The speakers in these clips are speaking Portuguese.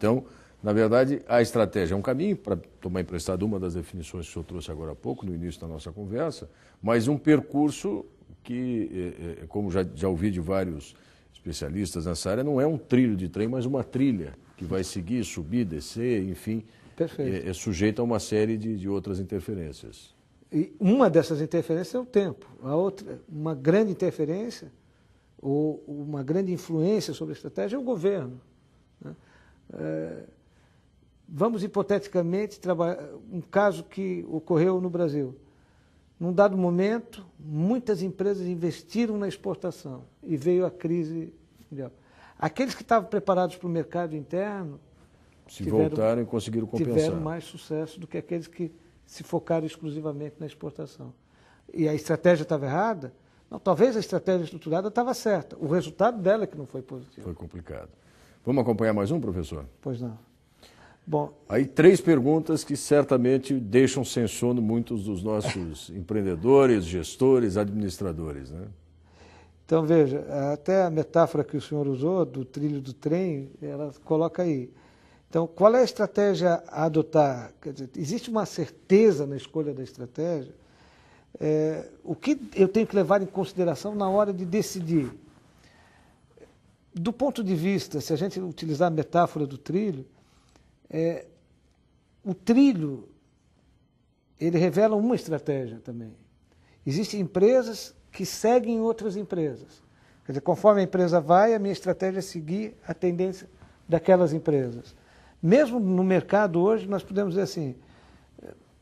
Então, na verdade, a estratégia é um caminho, para tomar emprestado uma das definições que o senhor trouxe agora há pouco, no início da nossa conversa, mas um percurso que, como já ouvi de vários especialistas nessa área, não é um trilho de trem, mas uma trilha que vai seguir, subir, descer, enfim, é sujeito a uma série de outras interferências. E uma dessas interferências é o tempo. A outra, uma grande interferência, ou uma grande influência sobre a estratégia é o governo, né? Vamos, hipoteticamente, trabalhar um caso que ocorreu no Brasil. Num dado momento, muitas empresas investiram na exportação e veio a crise mundial. Aqueles que estavam preparados para o mercado interno voltaram e conseguiram compensar. Tiveram mais sucesso do que aqueles que se focaram exclusivamente na exportação. E a estratégia estava errada? Não, talvez a estratégia estruturada estava certa. O resultado dela é que não foi positivo. Foi complicado. Vamos acompanhar mais um, professor? Pois não. Bom, aí 3 perguntas que certamente deixam sem sono muitos dos nossos empreendedores, gestores, administradores, né? Então, veja, até a metáfora que o senhor usou do trilho do trem, ela coloca aí. Então, qual é a estratégia a adotar? Quer dizer, existe uma certeza na escolha da estratégia? O que eu tenho que levar em consideração na hora de decidir? Do ponto de vista, se a gente utilizar a metáfora do trilho, o trilho, ele revela uma estratégia também. Existem empresas que seguem outras empresas. Quer dizer, conforme a empresa vai, a minha estratégia é seguir a tendência daquelas empresas. Mesmo no mercado hoje, nós podemos dizer assim,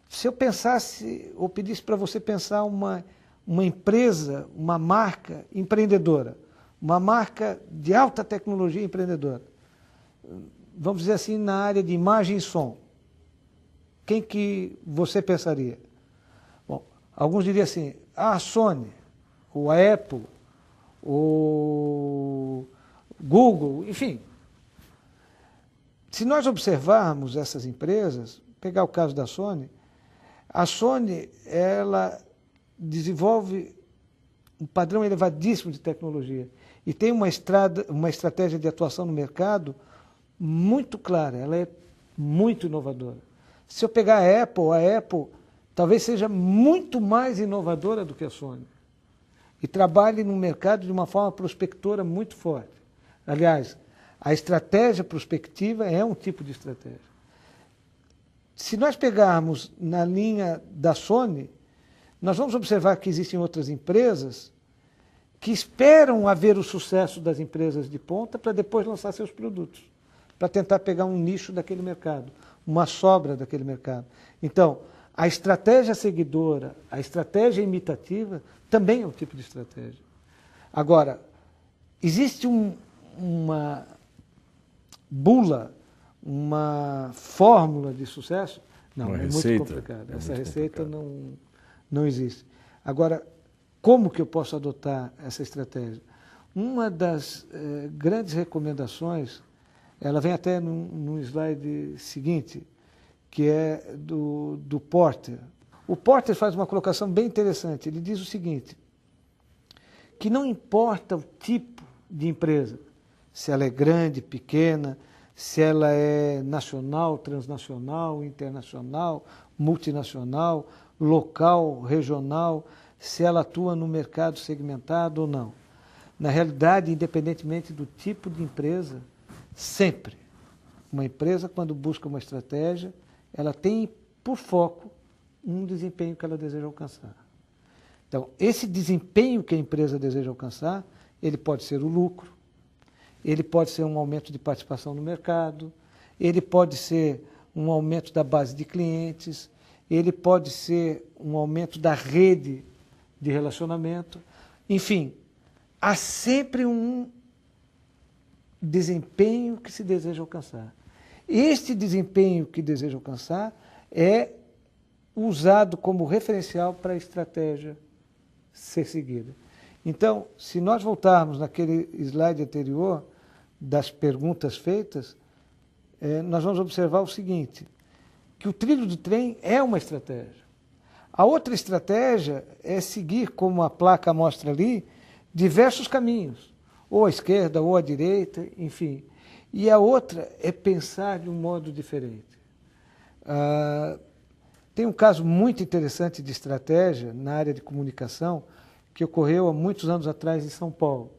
se eu pensasse, ou pedisse para você pensar uma empresa, uma marca empreendedora, uma marca de alta tecnologia empreendedora, vamos dizer assim, na área de imagem e som, quem que você pensaria? Bom, alguns diriam assim, a Sony, ou a Apple, ou Google, enfim. Se nós observarmos essas empresas, pegar o caso da Sony, a Sony, ela desenvolve um padrão elevadíssimo de tecnologia e tem uma estratégia de atuação no mercado muito clara, ela é muito inovadora. Se eu pegar a Apple talvez seja muito mais inovadora do que a Sony e trabalhe no mercado de uma forma prospectora muito forte. Aliás, a estratégia prospectiva é um tipo de estratégia. Se nós pegarmos na linha da Sony, nós vamos observar que existem outras empresas que esperam haver o sucesso das empresas de ponta para depois lançar seus produtos, para tentar pegar um nicho daquele mercado, uma sobra daquele mercado. Então, a estratégia seguidora, a estratégia imitativa, também é um tipo de estratégia. Agora, existe uma bula, uma fórmula de sucesso? Não, é muito complicado. Essa receita não existe. Agora, como que eu posso adotar essa estratégia? Uma das grandes recomendações, ela vem até no slide seguinte, que é do Porter. O Porter faz uma colocação bem interessante. Ele diz o seguinte, que não importa o tipo de empresa, se ela é grande, pequena, se ela é nacional, transnacional, internacional, multinacional, local, regional, se ela atua no mercado segmentado ou não. Na realidade, independentemente do tipo de empresa, sempre, uma empresa, quando busca uma estratégia, ela tem por foco um desempenho que ela deseja alcançar. Então, esse desempenho que a empresa deseja alcançar, ele pode ser o lucro, ele pode ser um aumento de participação no mercado, ele pode ser um aumento da base de clientes, ele pode ser um aumento da rede de relacionamento. Enfim, há sempre um desempenho que se deseja alcançar. Este desempenho que deseja alcançar é usado como referencial para a estratégia ser seguida. Então, se nós voltarmos naquele slide anterior, das perguntas feitas, nós vamos observar o seguinte, que o trilho do trem é uma estratégia. A outra estratégia é seguir, como a placa mostra ali, diversos caminhos, ou à esquerda, ou à direita, enfim. E a outra é pensar de um modo diferente. Tem um caso muito interessante de estratégia na área de comunicação que ocorreu há muitos anos atrás em São Paulo.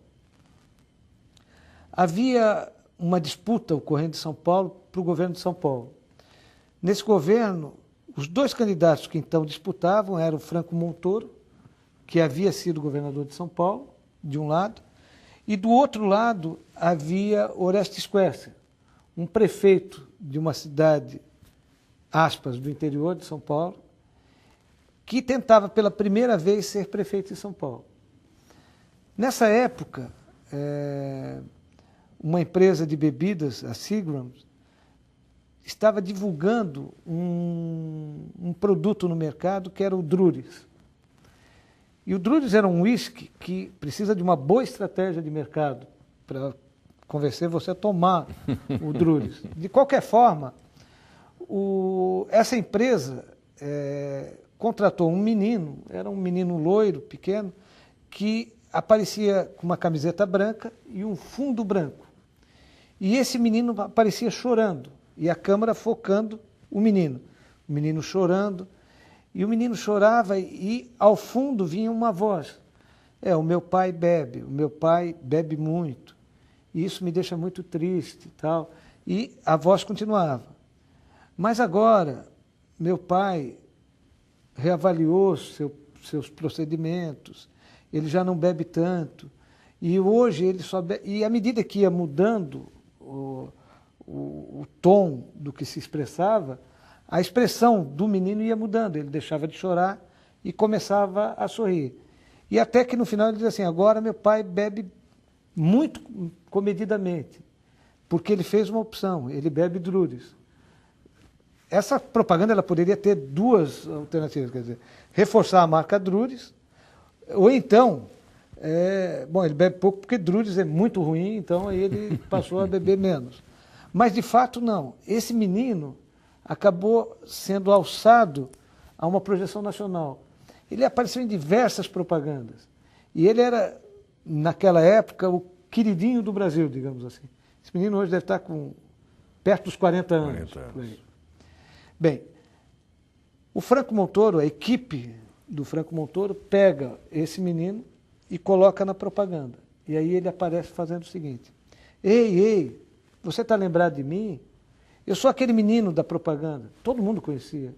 Havia uma disputa ocorrendo em São Paulo para o governo de São Paulo. Nesse governo, os dois candidatos que então disputavam eram Franco Montoro, que havia sido governador de São Paulo, de um lado, e do outro lado havia Orestes Quercia, um prefeito de uma cidade, aspas, do interior de São Paulo, que tentava pela primeira vez ser prefeito de São Paulo. Nessa época, uma empresa de bebidas, a Seagrams, estava divulgando um produto no mercado que era o Drury's. E o Drury's era um whisky que precisa de uma boa estratégia de mercado para convencer você a tomar o Drury's. De qualquer forma, essa empresa contratou um menino, era um menino loiro, pequeno, que aparecia com uma camiseta branca e um fundo branco. E esse menino aparecia chorando, e a câmera focando o menino chorando, e o menino chorava e ao fundo vinha uma voz. O meu pai bebe muito, e isso me deixa muito triste e tal. E a voz continuava. Mas agora, meu pai reavaliou seus procedimentos, ele já não bebe tanto, e hoje ele só bebe, e à medida que ia mudando o tom do que se expressava, a expressão do menino ia mudando, ele deixava de chorar e começava a sorrir. E até que no final ele diz assim, agora meu pai bebe muito comedidamente, porque ele fez uma opção, ele bebe Drury's. Essa propaganda ela poderia ter duas alternativas, quer dizer, reforçar a marca Drury's, ou então, ele bebe pouco porque Drury's é muito ruim, então aí ele passou a beber menos. Mas de fato não, esse menino acabou sendo alçado a uma projeção nacional. Ele apareceu em diversas propagandas, e ele era, naquela época, o queridinho do Brasil, digamos assim. Esse menino hoje deve estar com perto dos 40 anos. 40 anos. Bem, o Franco Montoro, a equipe do Franco Montoro, pega esse menino e coloca na propaganda. E aí ele aparece fazendo o seguinte, ei, você está lembrado de mim? Eu sou aquele menino da propaganda, todo mundo conhecia.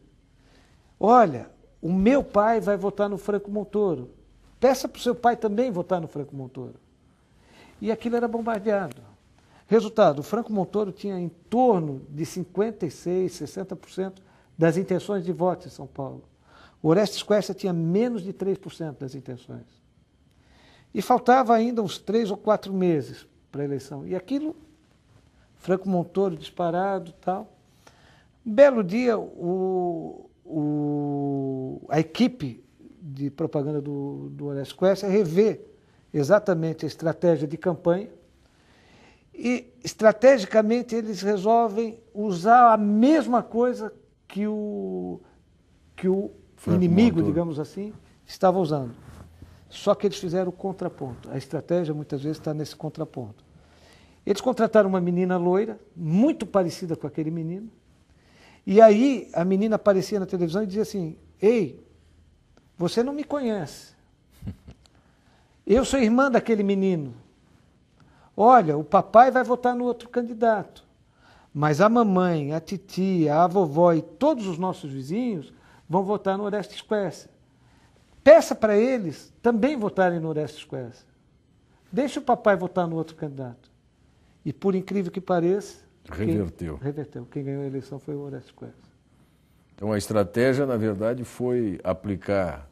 Olha, o meu pai vai votar no Franco Montoro. Peça para o seu pai também votar no Franco Montoro. E aquilo era bombardeado. Resultado, o Franco Montoro tinha em torno de 56%, 60% das intenções de voto em São Paulo. O Orestes Quercia tinha menos de 3% das intenções. E faltava ainda uns 3 ou 4 meses para a eleição. E aquilo, Franco Montoro disparado e tal. Um belo dia, a equipe de propaganda do Orestes Quercia revê exatamente a estratégia de campanha e, estrategicamente, eles resolvem usar a mesma coisa que o inimigo, digamos assim, estava usando. Só que eles fizeram o contraponto. A estratégia, muitas vezes, está nesse contraponto. Eles contrataram uma menina loira, muito parecida com aquele menino, e aí a menina aparecia na televisão e dizia assim, ei, você não me conhece. Eu sou irmã daquele menino. Olha, o papai vai votar no outro candidato, mas a mamãe, a titia, a vovó e todos os nossos vizinhos vão votar no Orestes Quercia. Peça para eles também votarem no Orestes Quercia. Deixe o papai votar no outro candidato. E, por incrível que pareça, reverteu. Quem ganhou a eleição foi o Orestes Quercia. Então, a estratégia, na verdade, foi aplicar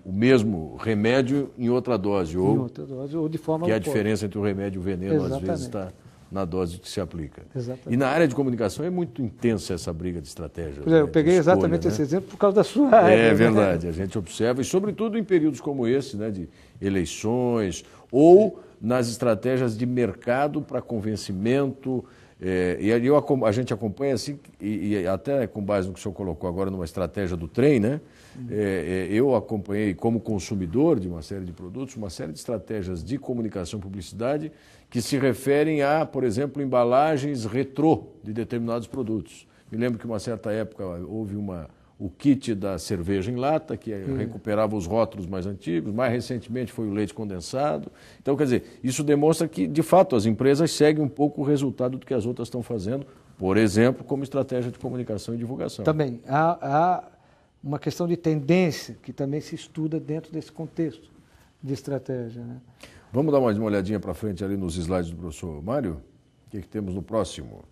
o mesmo remédio em outra dose. Ou de forma que a diferença entre o remédio e o veneno, Exatamente. às vezes, está na dose que se aplica. Exatamente. E na área de comunicação é muito intensa essa briga de estratégia. Eu peguei exatamente esse exemplo por causa da sua área. É verdade, a gente observa, e sobretudo em períodos como esse, né, de eleições, ou nas estratégias de mercado para convencimento. A gente acompanha assim, e até com base no que o senhor colocou agora numa estratégia do trem, né? Eu acompanhei como consumidor de uma série de produtos, uma série de estratégias de comunicação e publicidade que se referem a, por exemplo, embalagens retrô de determinados produtos. Me lembro que uma certa época houve o kit da cerveja em lata, que recuperava os rótulos mais antigos, mais recentemente foi o leite condensado. Então, quer dizer, isso demonstra que, de fato, as empresas seguem um pouco o resultado do que as outras estão fazendo, por exemplo, como estratégia de comunicação e divulgação. Também há uma questão de tendência que também se estuda dentro desse contexto de estratégia, né? Vamos dar mais uma olhadinha para frente ali nos slides do professor Mário? O que temos no próximo?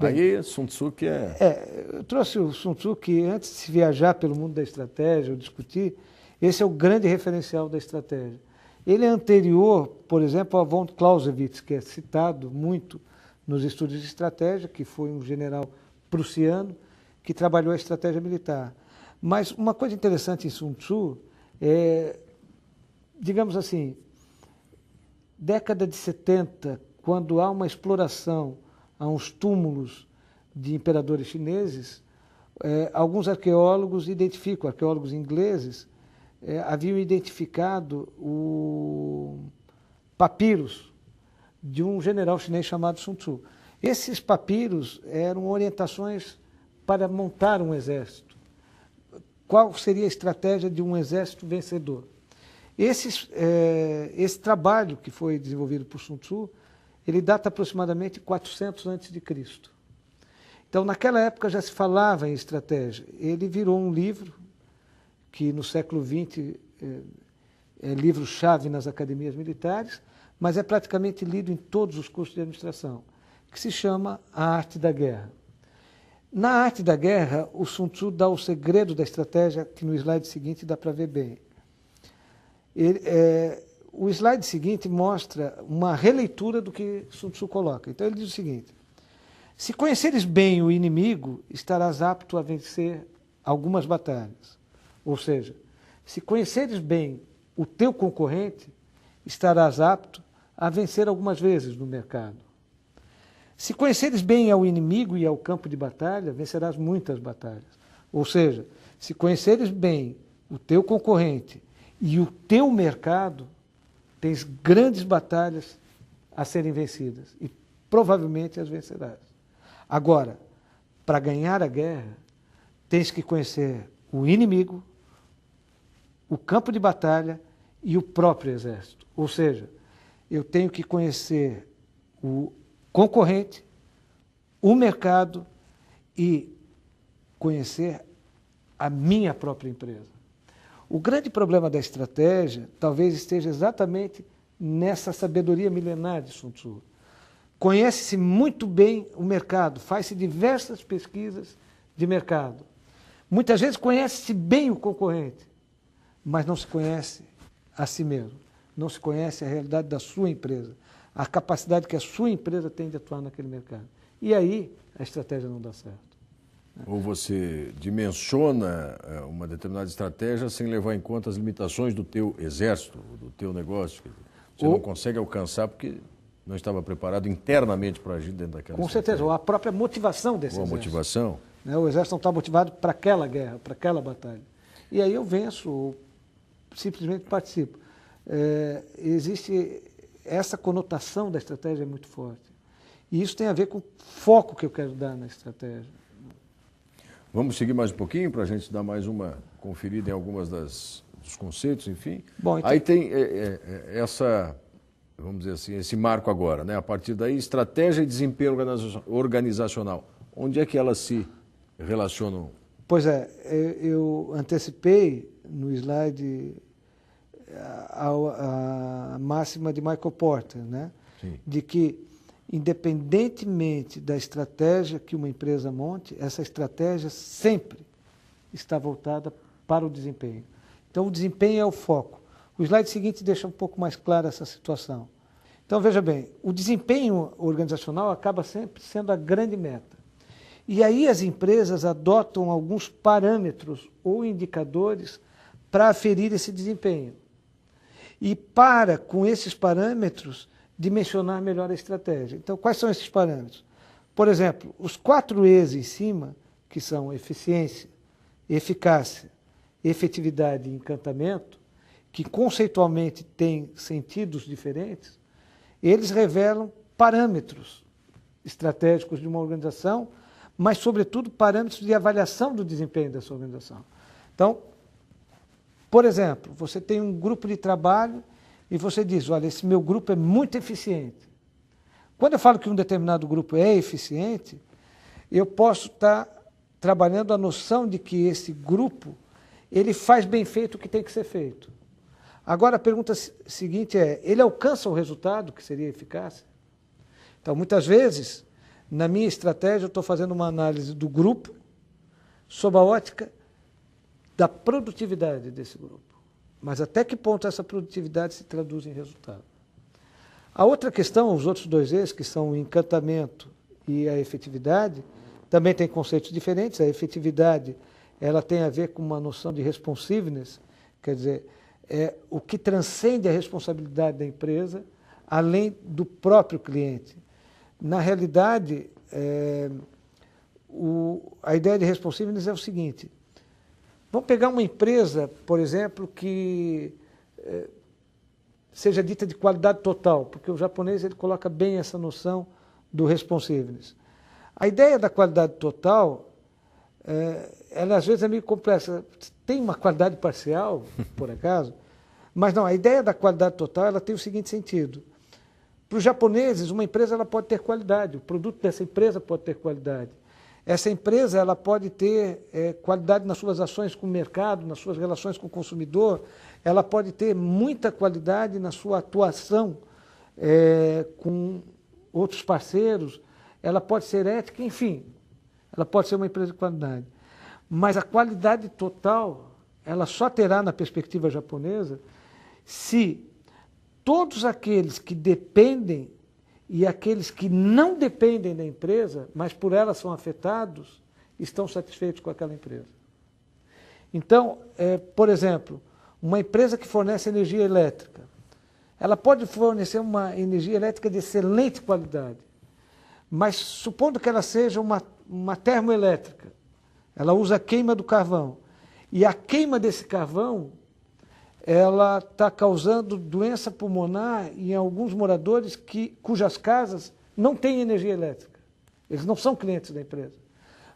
Bem, aí Sun Tzu que eu trouxe o Sun Tzu que, antes de se viajar pelo mundo da estratégia, ou discutir, esse é o grande referencial da estratégia. Ele é anterior, por exemplo, a von Clausewitz, que é citado muito nos estudos de estratégia, que foi um general prussiano que trabalhou a estratégia militar. Mas uma coisa interessante em Sun Tzu é, digamos assim, década de 70, quando há uma exploração a uns túmulos de imperadores chineses, alguns arqueólogos identificam, arqueólogos ingleses, haviam identificado o papiros de um general chinês chamado Sun Tzu. Esses papiros eram orientações para montar um exército. Qual seria a estratégia de um exército vencedor? Esse trabalho que foi desenvolvido por Sun Tzu, ele data aproximadamente 400 a.C. Então, naquela época já se falava em estratégia. Ele virou um livro que no século XX é livro-chave nas academias militares, mas é praticamente lido em todos os cursos de administração, que se chama A Arte da Guerra. Na Arte da Guerra, o Sun Tzu dá o segredo da estratégia, que no slide seguinte dá para ver bem. O slide seguinte mostra uma releitura do que Sun Tzu coloca. Então ele diz o seguinte: se conheceres bem o inimigo, estarás apto a vencer algumas batalhas. Ou seja, se conheceres bem o teu concorrente, estarás apto a vencer algumas vezes no mercado. Se conheceres bem ao inimigo e ao campo de batalha, vencerás muitas batalhas. Ou seja, se conheceres bem o teu concorrente e o teu mercado, tens grandes batalhas a serem vencidas e provavelmente as vencerás. Agora, para ganhar a guerra, tens que conhecer o inimigo, o campo de batalha e o próprio exército. Ou seja, eu tenho que conhecer o concorrente, o mercado e conhecer a minha própria empresa. O grande problema da estratégia talvez esteja exatamente nessa sabedoria milenar de Sun Tzu. Conhece-se muito bem o mercado, faz-se diversas pesquisas de mercado. Muitas vezes conhece-se bem o concorrente, mas não se conhece a si mesmo, não se conhece a realidade da sua empresa, a capacidade que a sua empresa tem de atuar naquele mercado. E aí a estratégia não dá certo. Ou você dimensiona uma determinada estratégia sem levar em conta as limitações do teu exército, do teu negócio. Você não consegue alcançar porque não estava preparado internamente para agir dentro daquela Com certeza, ou a própria motivação desse exército. Ou a motivação. O exército não está motivado para aquela guerra, para aquela batalha. E aí eu venço, ou simplesmente participo. Existe essa conotação da estratégia é muito forte. E isso tem a ver com o foco que eu quero dar na estratégia. Vamos seguir mais um pouquinho para a gente dar mais uma conferida em algumas dos conceitos, enfim. Bom, então... Aí tem essa, vamos dizer assim, esse marco agora, né? A partir daí, estratégia e desempenho organizacional. Onde é que elas se relacionam? Pois é, eu antecipei no slide a máxima de Michael Porter, né? Sim. De que, independentemente da estratégia que uma empresa monte, essa estratégia sempre está voltada para o desempenho. Então, o desempenho é o foco. O slide seguinte deixa um pouco mais clara essa situação. Então, veja bem, o desempenho organizacional acaba sempre sendo a grande meta. E aí as empresas adotam alguns parâmetros ou indicadores para aferir esse desempenho. E para, com esses parâmetros, dimensionar melhor a estratégia. Então, quais são esses parâmetros? Por exemplo, os 4 E's em cima, que são eficiência, eficácia, efetividade e encantamento, que conceitualmente têm sentidos diferentes, eles revelam parâmetros estratégicos de uma organização, mas, sobretudo, parâmetros de avaliação do desempenho dessa organização. Então, por exemplo, você tem um grupo de trabalho e você diz, olha, esse meu grupo é muito eficiente. Quando eu falo que um determinado grupo é eficiente, eu posso estar trabalhando a noção de que esse grupo ele faz bem feito o que tem que ser feito. Agora, a pergunta seguinte é, ele alcança o resultado que seria eficácia? Então, muitas vezes, na minha estratégia, eu estou fazendo uma análise do grupo sob a ótica da produtividade desse grupo. Mas até que ponto essa produtividade se traduz em resultado? A outra questão, os outros dois eixos, que são o encantamento e a efetividade, também tem conceitos diferentes. A efetividade ela tem a ver com uma noção de responsiveness, quer dizer, é o que transcende a responsabilidade da empresa, além do próprio cliente. Na realidade, a ideia de responsiveness é o seguinte, vamos pegar uma empresa, por exemplo, que seja dita de qualidade total, porque o japonês ele coloca bem essa noção do responsiveness. A ideia da qualidade total, ela às vezes é meio complexa. Tem uma qualidade parcial, por acaso, mas não, a ideia da qualidade total ela tem o seguinte sentido. Para os japoneses, uma empresa ela pode ter qualidade, o produto dessa empresa pode ter qualidade. Essa empresa ela pode ter qualidade nas suas ações com o mercado, nas suas relações com o consumidor, ela pode ter muita qualidade na sua atuação com outros parceiros, ela pode ser ética, enfim, ela pode ser uma empresa de qualidade. Mas a qualidade total, ela só terá na perspectiva japonesa se todos aqueles que dependem e aqueles que não dependem da empresa, mas por ela são afetados, estão satisfeitos com aquela empresa. Então, por exemplo, uma empresa que fornece energia elétrica, ela pode fornecer uma energia elétrica de excelente qualidade, mas supondo que ela seja uma termoelétrica, ela usa a queima do carvão, e a queima desse carvão ela está causando doença pulmonar em alguns moradores cujas casas não têm energia elétrica. Eles não são clientes da empresa.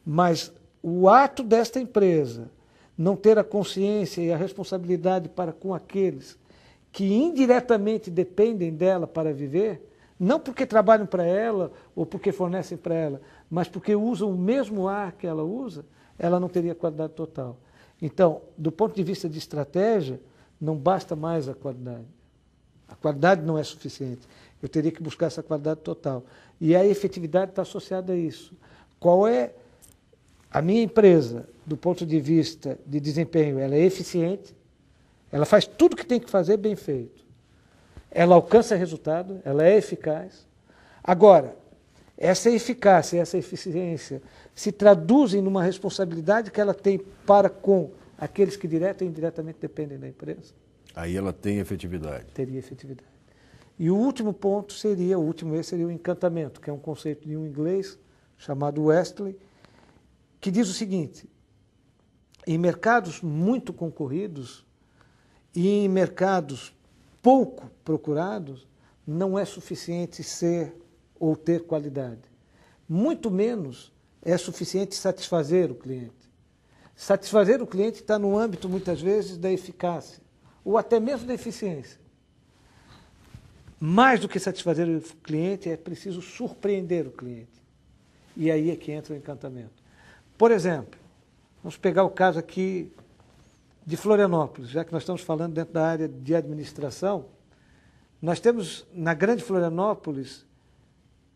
Mas o ato desta empresa não ter a consciência e a responsabilidade para com aqueles que indiretamente dependem dela para viver, não porque trabalham para ela ou porque fornecem para ela, mas porque usam o mesmo ar que ela usa, ela não teria qualidade total. Então, do ponto de vista de estratégia, não basta mais a qualidade. A qualidade não é suficiente. Eu teria que buscar essa qualidade total. E a efetividade está associada a isso. Qual é a minha empresa, do ponto de vista de desempenho? Ela é eficiente, ela faz tudo o que tem que fazer bem feito. Ela alcança resultado, ela é eficaz. Agora, essa eficácia, essa eficiência se traduzem numa responsabilidade que ela tem para com aqueles que direta e indiretamente dependem da empresa. Aí ela tem efetividade. Teria efetividade. E o último ponto seria, o último esse seria o encantamento, que é um conceito de um inglês chamado Westley, que diz o seguinte, em mercados muito concorridos e em mercados pouco procurados, não é suficiente ser ou ter qualidade. Muito menos é suficiente satisfazer o cliente. Satisfazer o cliente está no âmbito, muitas vezes, da eficácia, ou até mesmo da eficiência. Mais do que satisfazer o cliente, é preciso surpreender o cliente. E aí é que entra o encantamento. Por exemplo, vamos pegar o caso aqui de Florianópolis, já que nós estamos falando dentro da área de administração, nós temos, na Grande Florianópolis,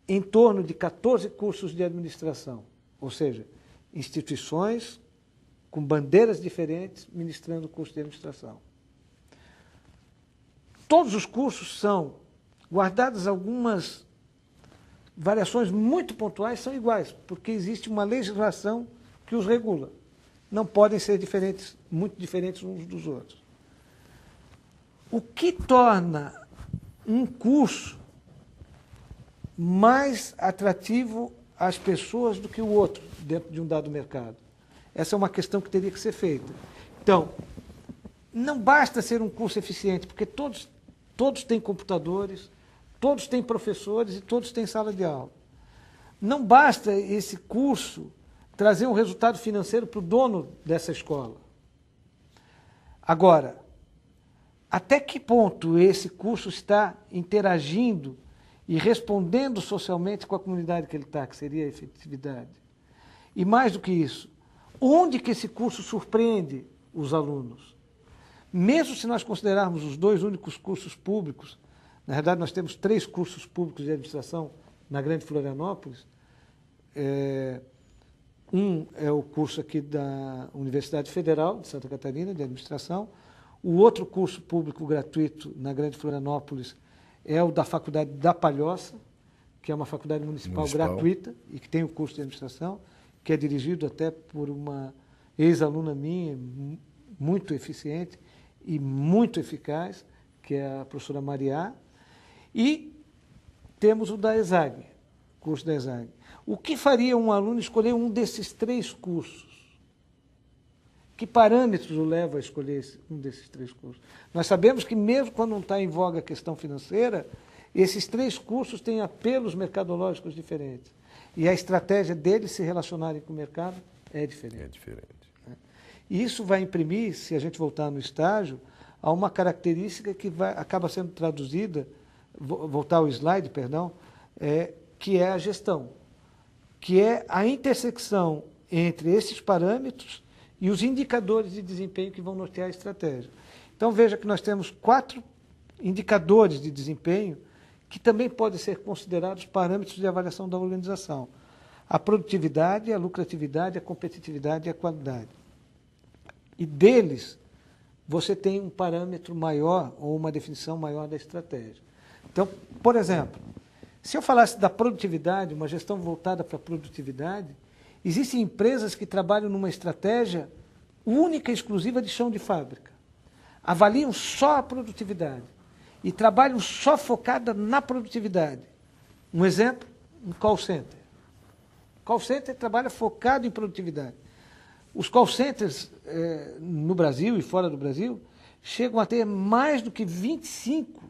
em torno de 14 cursos de administração, ou seja, instituições com bandeiras diferentes, ministrando o curso de administração. Todos os cursos são, guardadas algumas variações muito pontuais, são iguais, porque existe uma legislação que os regula. Não podem ser diferentes, muito diferentes uns dos outros. O que torna um curso mais atrativo às pessoas do que o outro dentro de um dado mercado? Essa é uma questão que teria que ser feita. Então, não basta ser um curso eficiente, porque todos têm computadores, todos têm professores e todos têm sala de aula. Não basta esse curso trazer um resultado financeiro para o dono dessa escola. Agora, até que ponto esse curso está interagindo e respondendo socialmente com a comunidade que ele está, que seria a efetividade? E mais do que isso, onde que esse curso surpreende os alunos? Mesmo se nós considerarmos os 2 únicos cursos públicos, na verdade nós temos 3 cursos públicos de administração na Grande Florianópolis, um é o curso aqui da Universidade Federal de Santa Catarina, de administração, o outro curso público gratuito na Grande Florianópolis é o da Faculdade da Palhoça, que é uma faculdade municipal gratuita e que tem o curso de administração, que é dirigido até por uma ex-aluna minha, muito eficiente e muito eficaz, que é a professora Mariá, e temos o da ESAG, curso da ESAG. O que faria um aluno escolher um desses 3 cursos? Que parâmetros o leva a escolher um desses 3 cursos? Nós sabemos que mesmo quando não está em voga a questão financeira, esses 3 cursos têm apelos mercadológicos diferentes. E a estratégia deles se relacionarem com o mercado é diferente. É diferente. E isso vai imprimir, se a gente voltar no estágio, a uma característica que acaba sendo traduzida, voltar ao slide, perdão, que é a gestão, que é a intersecção entre esses parâmetros e os indicadores de desempenho que vão nortear a estratégia. Então veja que nós temos 4 indicadores de desempenho que também podem ser considerados parâmetros de avaliação da organização. A produtividade, a lucratividade, a competitividade e a qualidade. E deles, você tem um parâmetro maior ou uma definição maior da estratégia. Então, por exemplo, se eu falasse da produtividade, uma gestão voltada para a produtividade, existem empresas que trabalham numa estratégia única e exclusiva de chão de fábrica. Avaliam só a produtividade e trabalham só focada na produtividade. Um exemplo, um call center. Call center trabalha focado em produtividade. Os call centers no Brasil e fora do Brasil chegam a ter mais do que 25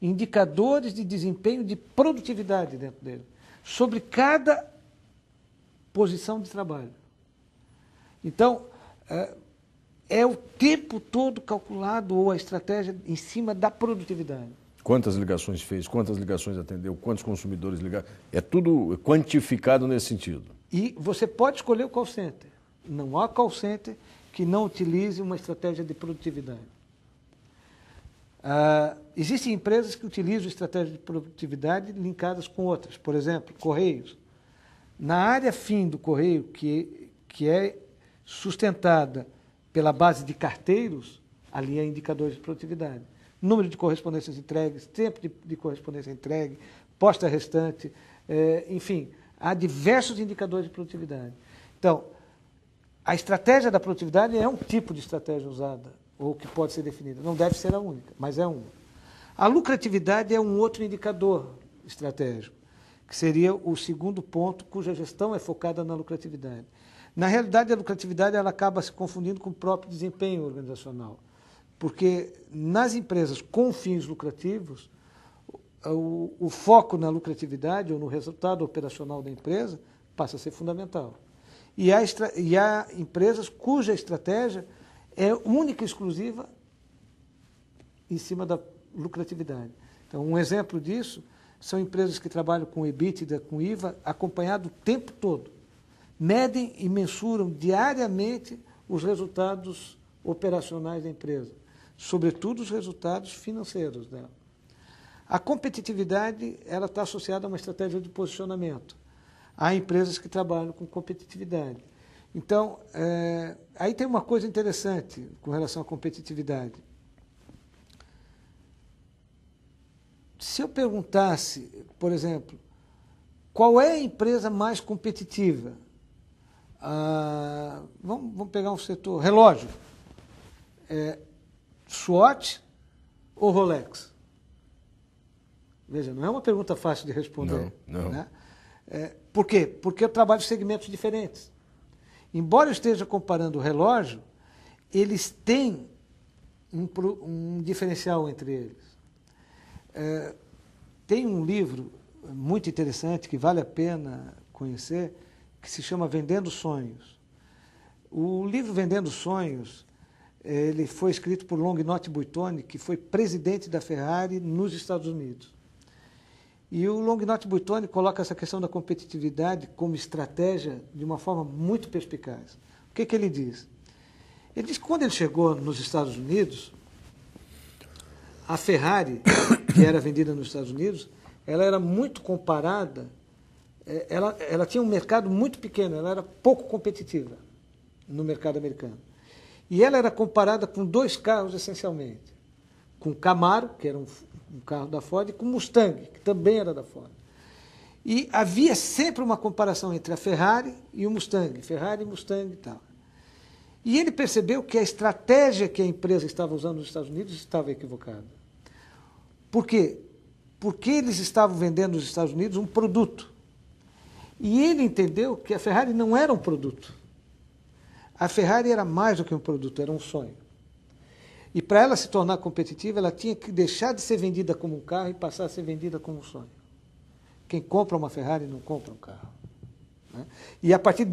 indicadores de desempenho de produtividade dentro dele, sobre cada posição de trabalho. Então, é o tempo todo calculado ou a estratégia em cima da produtividade. Quantas ligações fez, quantas ligações atendeu, quantos consumidores ligaram, é tudo quantificado nesse sentido. E você pode escolher o call center. Não há call center que não utilize uma estratégia de produtividade. Existem empresas que utilizam estratégias de produtividade linkadas com outras. Por exemplo, Correios. Na área fim do Correio, que é sustentada pela base de carteiros, ali há indicadores de produtividade. Número de correspondências entregues, tempo de correspondência entregue, posta restante, enfim, há diversos indicadores de produtividade. Então, a estratégia da produtividade é um tipo de estratégia usada, ou que pode ser definida. Não deve ser a única, mas é uma. A lucratividade é um outro indicador estratégico, que seria o segundo ponto, cuja gestão é focada na lucratividade. Na realidade, a lucratividade ela acaba se confundindo com o próprio desempenho organizacional, porque nas empresas com fins lucrativos, o foco na lucratividade ou no resultado operacional da empresa passa a ser fundamental. E há empresas cuja estratégia é única e exclusiva em cima da lucratividade. Então, um exemplo disso são empresas que trabalham com EBITDA, com IVA, acompanhado o tempo todo. Medem e mensuram diariamente os resultados operacionais da empresa, sobretudo os resultados financeiros dela. A competitividade ela está associada a uma estratégia de posicionamento. Há empresas que trabalham com competitividade. Então, aí tem uma coisa interessante com relação à competitividade. Se eu perguntasse, por exemplo, qual é a empresa mais competitiva? Vamos pegar um setor, relógio. Swatch ou Rolex? Veja, não é uma pergunta fácil de responder. Não. Né? Por quê? Porque eu trabalho em segmentos diferentes. Embora eu esteja comparando o relógio, eles têm um diferencial entre eles. tem um livro muito interessante, que vale a pena conhecer, que se chama Vendendo Sonhos. O livro Vendendo Sonhos, ele foi escrito por Longuinotti Buitoni, que foi presidente da Ferrari nos Estados Unidos. E o Longuinotti Buitoni coloca essa questão da competitividade como estratégia de uma forma muito perspicaz. O que ele diz? Ele diz que quando ele chegou nos Estados Unidos, a Ferrari, que era vendida nos Estados Unidos, ela era muito comparada, ela tinha um mercado muito pequeno, ela era pouco competitiva no mercado americano. E ela era comparada com dois carros, essencialmente. Com o Camaro, que era um carro da Ford, e com o Mustang, que também era da Ford. E havia sempre uma comparação entre a Ferrari e o Mustang, Ferrari e Mustang e tal. E ele percebeu que a estratégia que a empresa estava usando nos Estados Unidos estava equivocada. Por quê? Porque eles estavam vendendo nos Estados Unidos um produto. E ele entendeu que a Ferrari não era um produto. A Ferrari era mais do que um produto, era um sonho. E para ela se tornar competitiva, ela tinha que deixar de ser vendida como um carro e passar a ser vendida como um sonho. Quem compra uma Ferrari não compra um carro. Né? E a partir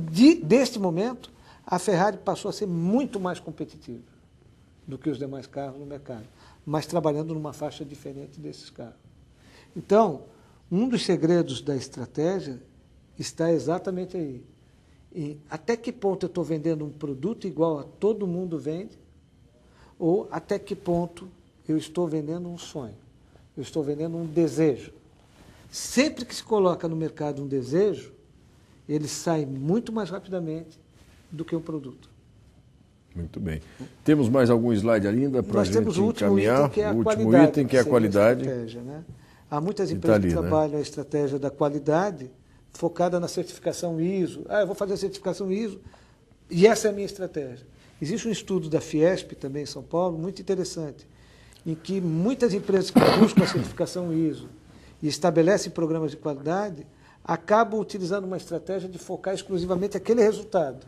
deste momento, a Ferrari passou a ser muito mais competitiva do que os demais carros no mercado, mas trabalhando numa faixa diferente desses carros. Então, um dos segredos da estratégia está exatamente aí. E até que ponto eu estou vendendo um produto igual a todo mundo vende, ou até que ponto eu estou vendendo um sonho, eu estou vendendo um desejo. Sempre que se coloca no mercado um desejo, ele sai muito mais rapidamente do que um produto. Muito bem. Temos mais algum slide ainda para a gente encaminhar? Nós temos o último item, que é a último item, que é a qualidade. Estratégia, né? Há muitas empresas que trabalham a estratégia da qualidade focada na certificação ISO. Eu vou fazer a certificação ISO e essa é a minha estratégia. Existe um estudo da Fiesp, também em São Paulo, muito interessante, em que muitas empresas que buscam a certificação ISO e estabelecem programas de qualidade acabam utilizando uma estratégia de focar exclusivamente aquele resultado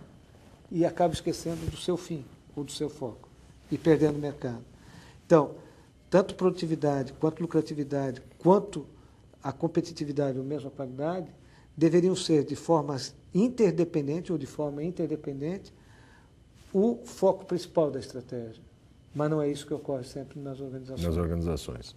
e acabam esquecendo do seu fim ou do seu foco e perdendo o mercado. Então, tanto produtividade, quanto lucratividade, quanto a competitividade ou mesmo a qualidade, deveriam ser de formas interdependentes ou de forma interdependente o foco principal da estratégia. Mas não é isso que ocorre sempre nas organizações.